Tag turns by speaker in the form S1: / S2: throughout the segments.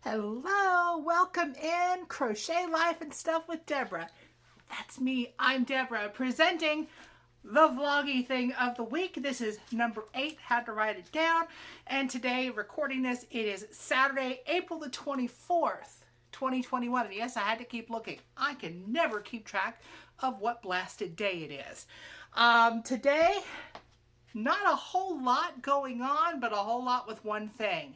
S1: Hello, welcome in Crochet Life and Stuff with Deborah. That's me, I'm Deborah, presenting the vloggy thing of the week. This is number 8, had to write it down. And today, recording this, it is Saturday, April the 24th, 2021. And yes, I had to keep looking. I can never keep track of what blasted day it is. Today, not a whole lot going on, but a whole lot with one thing.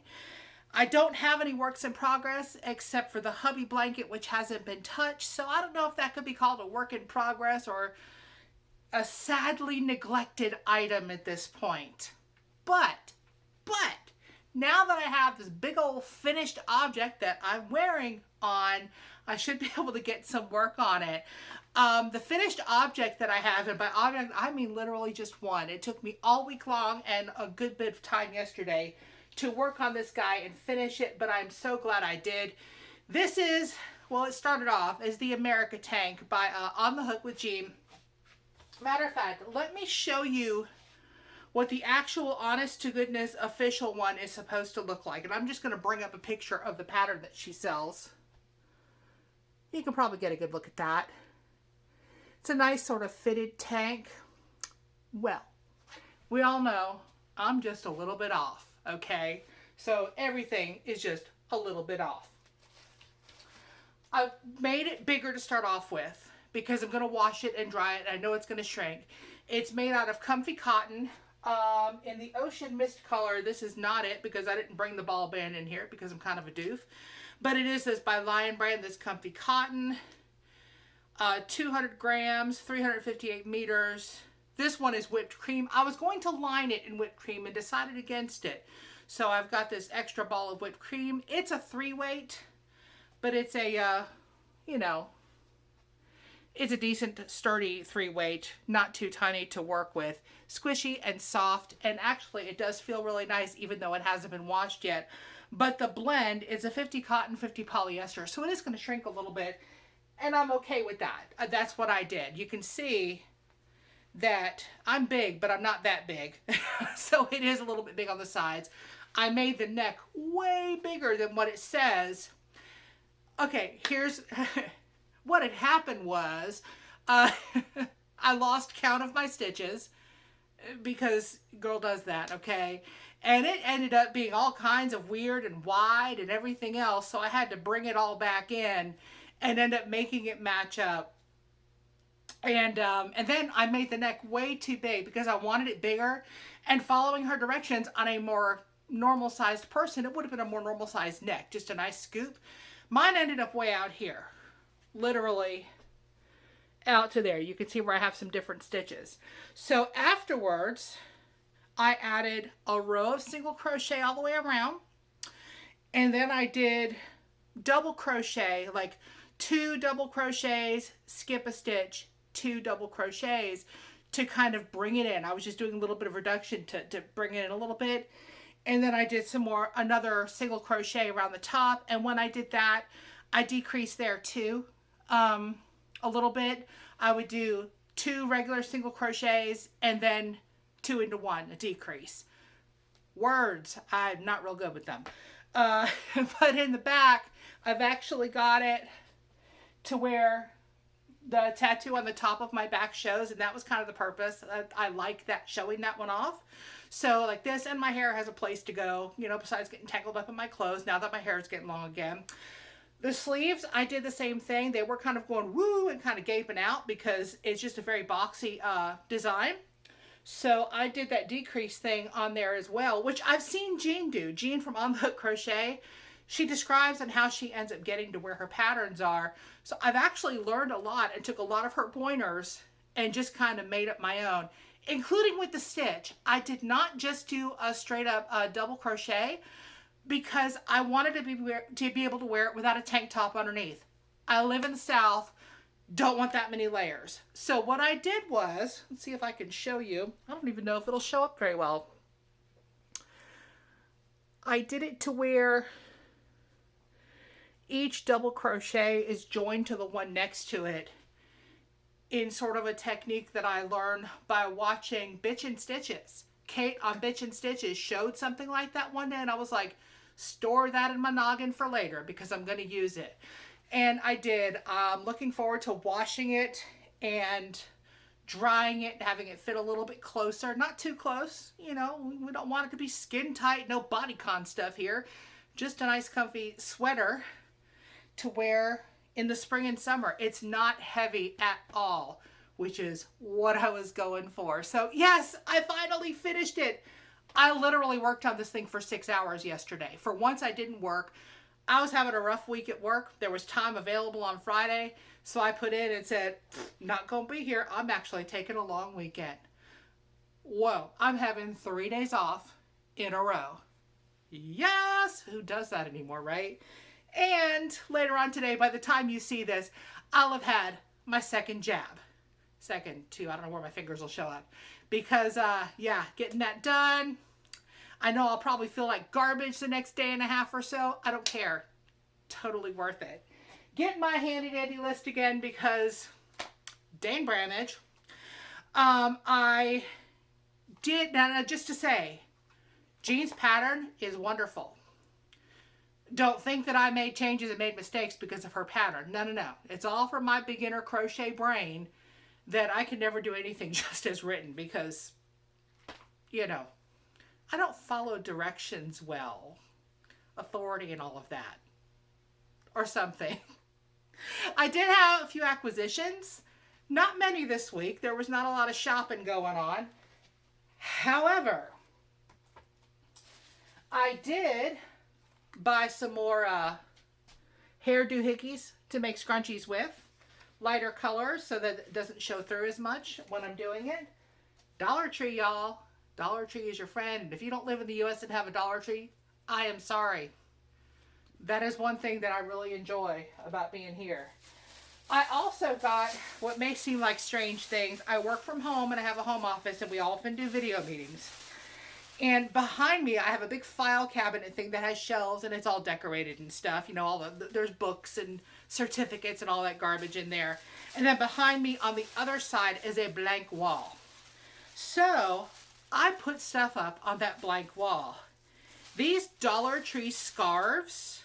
S1: I don't have any works in progress except for the hubby blanket, which hasn't been touched. So I don't know if that could be called a work in progress or a sadly neglected item at this point. But, now that I have this big old finished object that I'm wearing on, I should be able to get some work on it. The finished object that I have, and by object, I mean literally just one. It took me all week long and a good bit of time yesterday to work on this guy and finish it, but I'm so glad I did. This is, well, it started off as the America Tank by On the Hook with Jeanne. Matter of fact, let me show you what the actual honest to goodness official one is supposed to look like. And I'm just going to bring up a picture of the pattern that she sells. You can probably get a good look at that. It's a nice sort of fitted tank. Well, we all know I'm just a little bit off. Okay, so everything is just a little bit off. I made it bigger to start off with because I'm going to wash it and dry it. I know it's going to shrink. It's made out of comfy cotton in the ocean mist color. This is not it because I didn't bring the ball band in here because I'm kind of a doof. But it is this by Lion Brand, this comfy cotton. 200 grams, 358 meters. This one is whipped cream. I was going to line it in whipped cream and decided against it. So I've got this extra ball of whipped cream. It's a 3-weight, but it's a, it's a decent, sturdy 3-weight, not too tiny to work with. Squishy and soft, and actually it does feel really nice even though it hasn't been washed yet. But the blend is a 50 cotton, 50 polyester, so it is going to shrink a little bit, and I'm okay with that. That's what I did. You can see that I'm big, but I'm not that big. So it is a little bit big on the sides. I made the neck way bigger than what it says. Okay, here's what had happened was I lost count of my stitches because girl does that, okay? And it ended up being all kinds of weird and wide and everything else. So I had to bring it all back in and end up making it match up. And then I made the neck way too big because I wanted it bigger, and following her directions on a more normal sized person, it would have been a more normal sized neck, just a nice scoop. Mine ended up way out here, literally out to there. You can see where I have some different stitches. So afterwards, I added a row of single crochet all the way around, and then I did double crochet, like 2 double crochets, skip a stitch, 2 double crochets to kind of bring it in. I was just doing a little bit of reduction to bring it in a little bit. And then I did another single crochet around the top. And when I did that, I decreased there too, a little bit. I would do 2 regular single crochets and then 2 into 1, a decrease. Words, I'm not real good with them. But in the back, I've actually got it to where the tattoo on the top of my back shows, and that was kind of the purpose. I like that, showing that one off. So like this, and my hair has a place to go, besides getting tangled up in my clothes now that my hair is getting long again. The sleeves, I did the same thing. They were kind of going woo and kind of gaping out because it's just a very boxy design. So I did that decrease thing on there as well, which I've seen Jeanne do. Jeanne from On the Hook Crochet, she describes on how she ends up getting to where her patterns are. So I've actually learned a lot and took a lot of her pointers and just kind of made up my own, including with the stitch. I did not just do a straight up double crochet because I wanted to be able to wear it without a tank top underneath. I live in the South, don't want that many layers. So what I did was, let's see if I can show you. I don't even know if it'll show up very well. I did it to where each double crochet is joined to the one next to it in sort of a technique that I learned by watching Bitchin' Stitches. Kate on Bitchin' Stitches showed something like that one day, and I was like, store that in my noggin for later because I'm going to use it. And I did. I'm looking forward to washing it and drying it and having it fit a little bit closer. Not too close, you know, we don't want it to be skin tight, no bodycon stuff here. Just a nice comfy sweater to wear in the spring and summer. It's not heavy at all, which is what I was going for. So yes, I finally finished it. I literally worked on this thing for 6 hours yesterday. For once I didn't work. I was having a rough week at work. There was time available on Friday. So I put in and said, not going to be here. I'm actually taking a long weekend. Whoa, I'm having 3 days off in a row. Yes, who does that anymore, right? And later on today, by the time you see this, I'll have had my second jab. Second, two, I don't know where my fingers will show up. Because, yeah, getting that done. I know I'll probably feel like garbage the next day and a half or so. I don't care. Totally worth it. Get my handy dandy list again because dang Bramage. I did, now just to say, Jeanne's pattern is wonderful. Don't think that I made changes and made mistakes because of her pattern. No, no, no. It's all from my beginner crochet brain that I can never do anything just as written because, you know, I don't follow directions well. Authority and all of that. Or something. I did have a few acquisitions. Not many this week. There was not a lot of shopping going on. However, I did buy some more hair doohickeys to make scrunchies with. Lighter colors so that it doesn't show through as much when I'm doing it. Dollar Tree, y'all. Dollar Tree is your friend. And if you don't live in the U.S. and have a Dollar Tree, I am sorry. That is one thing that I really enjoy about being here. I also got what may seem like strange things. I work from home and I have a home office and we often do video meetings. And behind me, I have a big file cabinet thing that has shelves and it's all decorated and stuff. You know, all there's books and certificates and all that garbage in there. And then behind me on the other side is a blank wall. So I put stuff up on that blank wall. These Dollar Tree scarves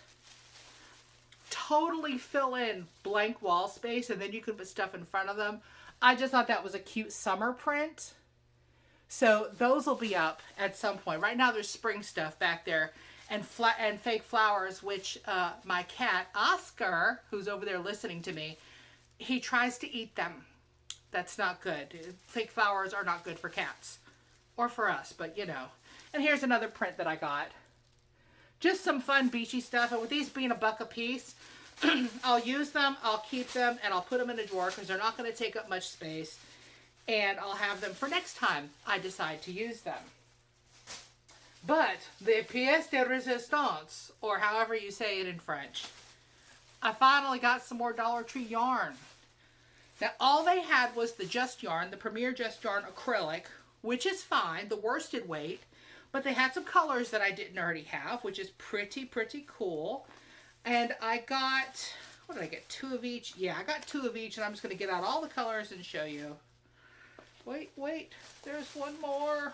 S1: totally fill in blank wall space and then you can put stuff in front of them. I just thought that was a cute summer print. So those will be up at some point. Right now there's spring stuff back there and fake flowers, which my cat, Oscar, who's over there listening to me, he tries to eat them. That's not good. Fake flowers are not good for cats. Or for us, but you know. And here's another print that I got. Just some fun beachy stuff. And with these being $1 a piece, I'll use them, I'll keep them, and I'll put them in a drawer because they're not going to take up much space. And I'll have them for next time I decide to use them. But the pièce de résistance, or however you say it in French, I finally got some more Dollar Tree yarn. Now all they had was the Just Yarn, the Premier Just Yarn acrylic, which is fine, the worsted weight, but they had some colors that I didn't already have, which is pretty cool. And I got, what did I get, 2 of each? Yeah, I got 2 of each, and I'm just going to get out all the colors and show you. Wait, there's one more.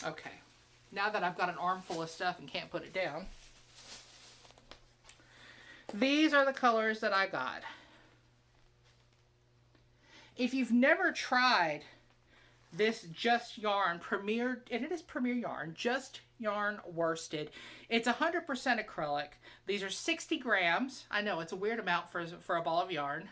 S1: Okay, now that I've got an armful of stuff and can't put it down. These are the colors that I got. If you've never tried this Just Yarn Premier, and it is Premier Yarn, Just Yarn Worsted. It's 100% acrylic. These are 60 grams. I know it's a weird amount for a ball of yarn.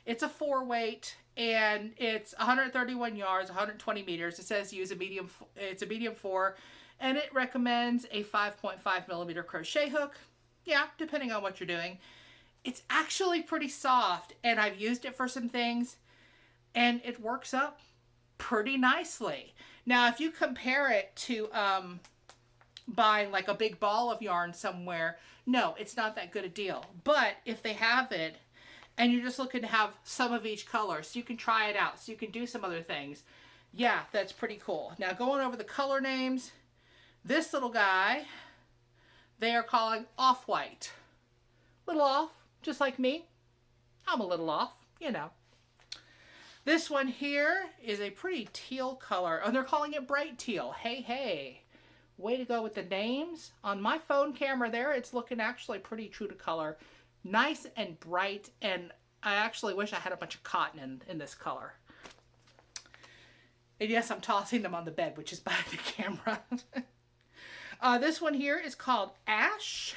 S1: It's a 4-weight and it's 131 yards, 120 meters. It says use a medium, it's a medium 4, and it recommends a 5.5 millimeter crochet hook. Yeah, depending on what you're doing. It's actually pretty soft, and I've used it for some things, and it works up pretty nicely. Now, if you compare it to buying like a big ball of yarn somewhere, no, it's not that good a deal. But if they have it, and you're just looking to have some of each color, so you can try it out, so you can do some other things, yeah, that's pretty cool. Now, going over the color names, this little guy, they are calling Off-White. Little off, just like me. I'm a little off, you know. This one here is a pretty teal color. Oh, they're calling it bright teal. Hey, hey. way to go with the names. On my phone camera there, it's looking actually pretty true to color. Nice and bright, and I actually wish I had a bunch of cotton in this color. And yes, I'm tossing them on the bed, which is behind the camera. This one here is called Ash.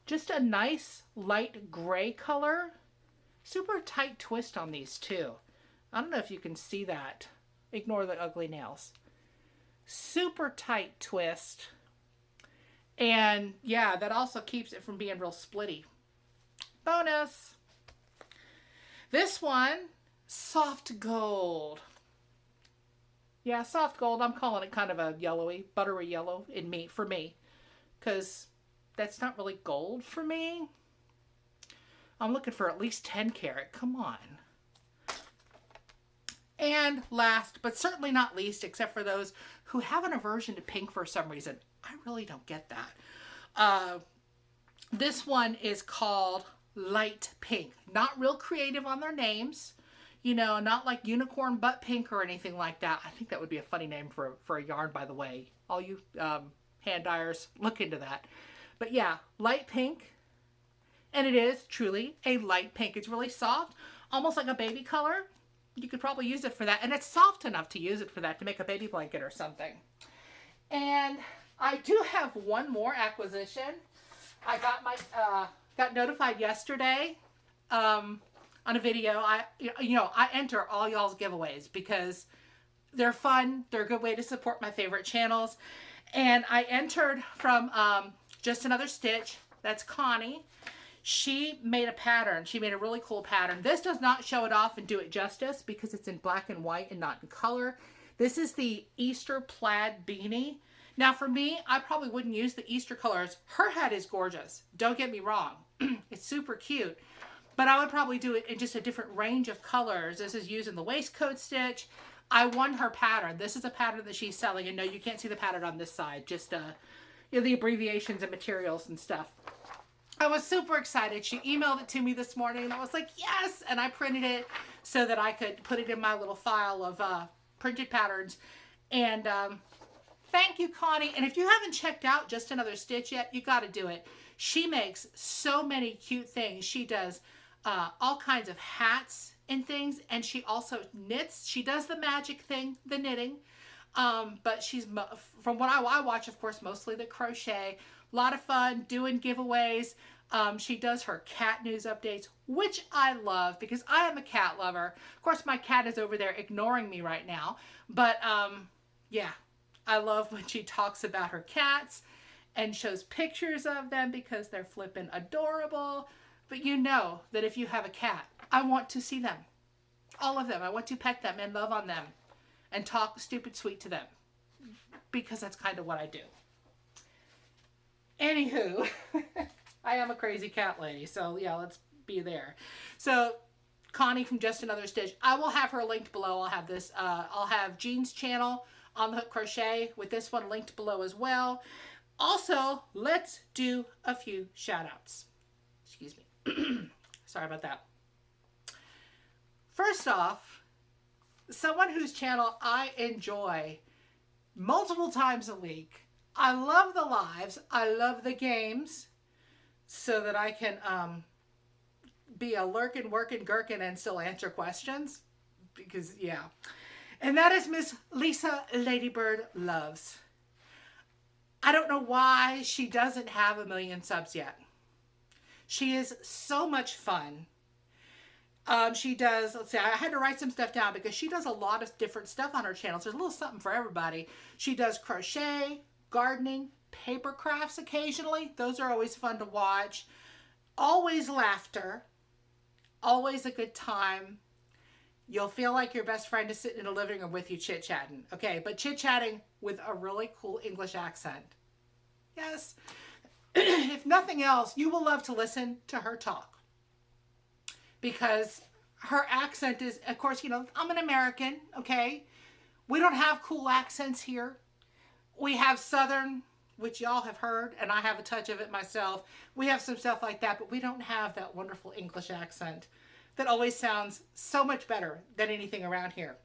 S1: Just a nice light gray color. Super tight twist on these too. I don't know if you can see that. Ignore the ugly nails. Super tight twist. And yeah, that also keeps it from being real splitty. Bonus. This one, soft gold. Yeah, soft gold. I'm calling it kind of a yellowy, buttery yellow for me. Because that's not really gold for me. I'm looking for at least 10 karat. Come on. And last, but certainly not least, except for those who have an aversion to pink for some reason. I really don't get that. This one is called Light Pink. Not real creative on their names. You know, not like Unicorn Butt Pink or anything like that. I think that would be a funny name for a yarn, by the way. All you hand dyers, look into that. But yeah, light pink. And it is truly a light pink. It's really soft, almost like a baby color. You could probably use it for that. And it's soft enough to use it for that, to make a baby blanket or something. And I do have one more acquisition. I got got notified yesterday on a video. I enter all y'all's giveaways because they're fun. They're a good way to support my favorite channels. And I entered from Just Another Stitch. That's Connie. She made a pattern. She made a really cool pattern. This does not show it off and do it justice because it's in black and white and not in color. This is the Easter Plaid Beanie. Now for me, I probably wouldn't use the Easter colors. Her hat is gorgeous. Don't get me wrong. It's super cute. But I would probably do it in just a different range of colors. This is using the waistcoat stitch. I won her pattern. This is a pattern that she's selling. And no, you can't see the pattern on this side. Just the abbreviations and materials and stuff. I was super excited. She emailed it to me this morning and I was like, yes! And I printed it so that I could put it in my little file of printed patterns. And thank you, Connie. And if you haven't checked out Just Another Stitch yet, you got to do it. She makes so many cute things. She does all kinds of hats and things. And she also knits. She does the magic thing, the knitting. But she's, from what I watch, of course, mostly the crochet. A lot of fun doing giveaways. She does her cat news updates, which I love because I am a cat lover. Of course, my cat is over there ignoring me right now. But yeah, I love when she talks about her cats and shows pictures of them because they're flippin' adorable. But you know that if you have a cat, I want to see them. All of them. I want to pet them and love on them and talk stupid sweet to them because that's kind of what I do. Anywho, I am a crazy cat lady, so yeah, let's be there. So, Connie from Just Another Stitch, I will have her linked below. I'll have this, I'll have Jeanne's channel on the Hook Crochet with this one linked below as well. Also, let's do a few shout outs. Excuse me. Sorry about that. First off, someone whose channel I enjoy multiple times a week. I love the lives. I love the games so that I can be a lurkin', workin', gherkin and still answer questions. Because, yeah. And that is Miss Lisa LadybirD Loves. I don't know why she doesn't have 1 million subs yet. She is so much fun. She does, let's see, I had to write some stuff down because she does a lot of different stuff on her channel. So there's a little something for everybody. She does crochet, gardening, paper crafts occasionally. Those are always fun to watch. Always laughter. Always a good time. You'll feel like your best friend is sitting in a living room with you chit-chatting. Okay, but chit-chatting with a really cool English accent. Yes. If nothing else, you will love to listen to her talk. Because her accent is, of course, you know, I'm an American, okay? We don't have cool accents here. We have Southern, which y'all have heard, and I have a touch of it myself. We have some stuff like that, but we don't have that wonderful English accent that always sounds so much better than anything around here.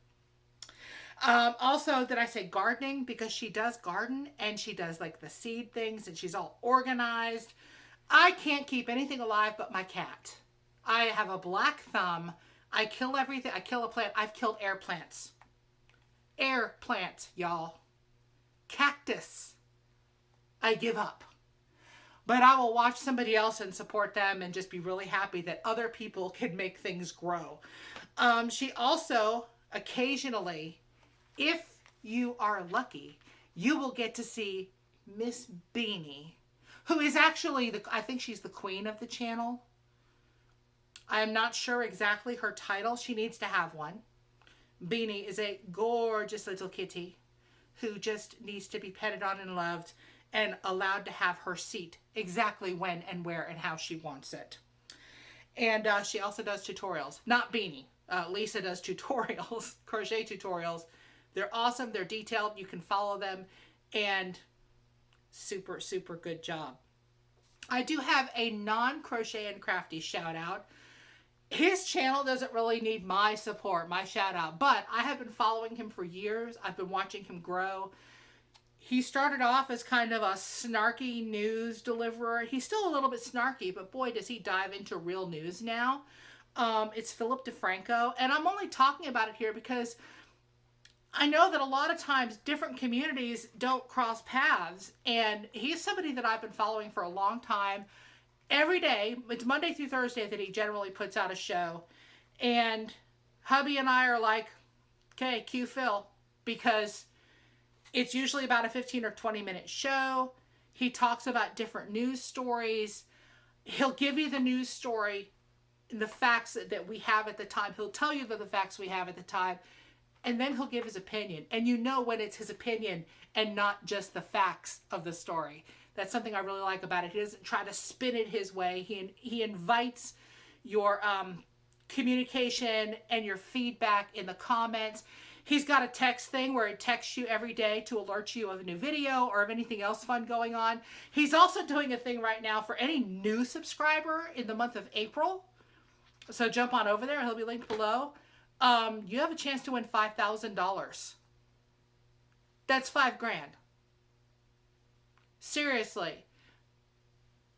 S1: Also, did I say gardening? Because she does garden and she does like the seed things and she's all organized. I can't keep anything alive but my cat. I have a black thumb. I kill everything. I kill a plant. I've killed air plants. Air plants, y'all. Cactus. I give up. But I will watch somebody else and support them and just be really happy that other people can make things grow. She also occasionally, if you are lucky, you will get to see Miss Beanie, who is actually, I think she's the queen of the channel. I am not sure exactly her title. She needs to have one. Beanie is a gorgeous little kitty who just needs to be petted on and loved and allowed to have her seat exactly when and where and how she wants it. And she also does tutorials. Not Beanie. Lisa does tutorials, crochet tutorials. They're awesome. They're detailed. You can follow them. And super, super good job. I do have a non-crochet and crafty shout out. His channel doesn't really need my support, my shout out, but I have been following him for years. I've been watching him grow. He started off as kind of a snarky news deliverer. He's still a little bit snarky, but boy, does he dive into real news now. It's Philip Defranco, and I'm only talking about it here because I know that a lot of times different communities don't cross paths, and he's somebody that I've been following for a long time. Every day, it's Monday through Thursday that he generally puts out a show, and hubby and I are like, okay, cue Phil, because it's usually about a 15 or 20 minute show. He talks about different news stories. He'll give you the news story, the facts that we have at the time. He'll tell you the facts we have at the time, and then he'll give his opinion. And you know when it's his opinion and not just the facts of the story. That's something I really like about it. He doesn't try to spin it his way. He invites your communication and your feedback in the comments. He's got a text thing where he texts you every day to alert you of a new video or of anything else fun going on. He's also doing a thing right now for any new subscriber in the month of April. So jump on over there. He'll be linked below. You have a chance to win $5,000. That's $5,000. Seriously.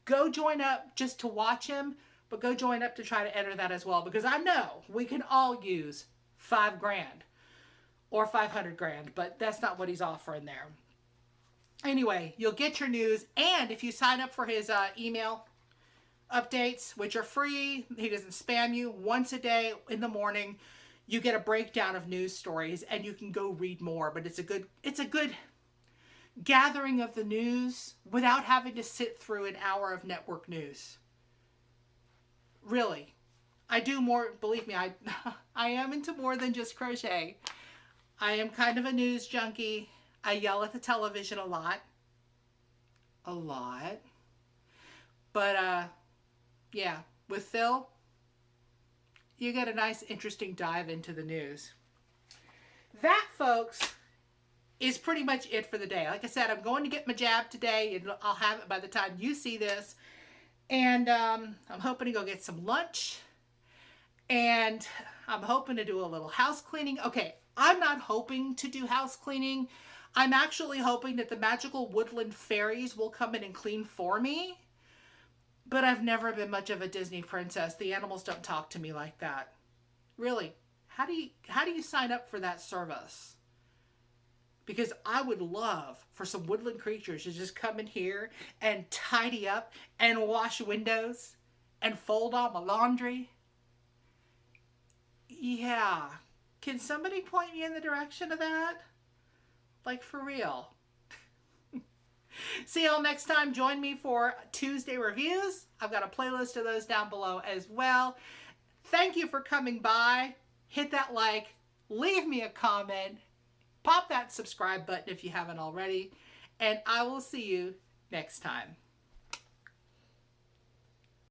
S1: Go join up just to watch him, but go join up to try to enter that as well, because I know we can all use $5,000 or $500,000, but that's not what he's offering there. Anyway, you'll get your news, and if you sign up for his email updates, which are free, he doesn't spam you, once a day in the morning, you get a breakdown of news stories, and you can go read more. But it's a good gathering of the news without having to sit through an hour of network news. Really. I do more, believe me, I am into more than just crochet. I am kind of a news junkie. I yell at the television a lot. But, yeah, with Phil, you get a nice, interesting dive into the news. That, folks, is pretty much it for the day. Like I said, I'm going to get my jab today, and I'll have it by the time you see this. And I'm hoping to go get some lunch. And I'm hoping to do a little house cleaning. Okay, I'm not hoping to do house cleaning. I'm actually hoping that the magical woodland fairies will come in and clean for me. But I've never been much of a Disney princess. The animals don't talk to me like that. Really, how do you sign up for that service? Because I would love for some woodland creatures to just come in here and tidy up and wash windows and fold all my laundry. Yeah. Can somebody point me in the direction of that? Like, for real. See y'all next time. Join me for Tuesday reviews. I've got a playlist of those down below as well. Thank you for coming by. Hit that like. Leave me a comment. Pop that subscribe button if you haven't already. And I will see you next time.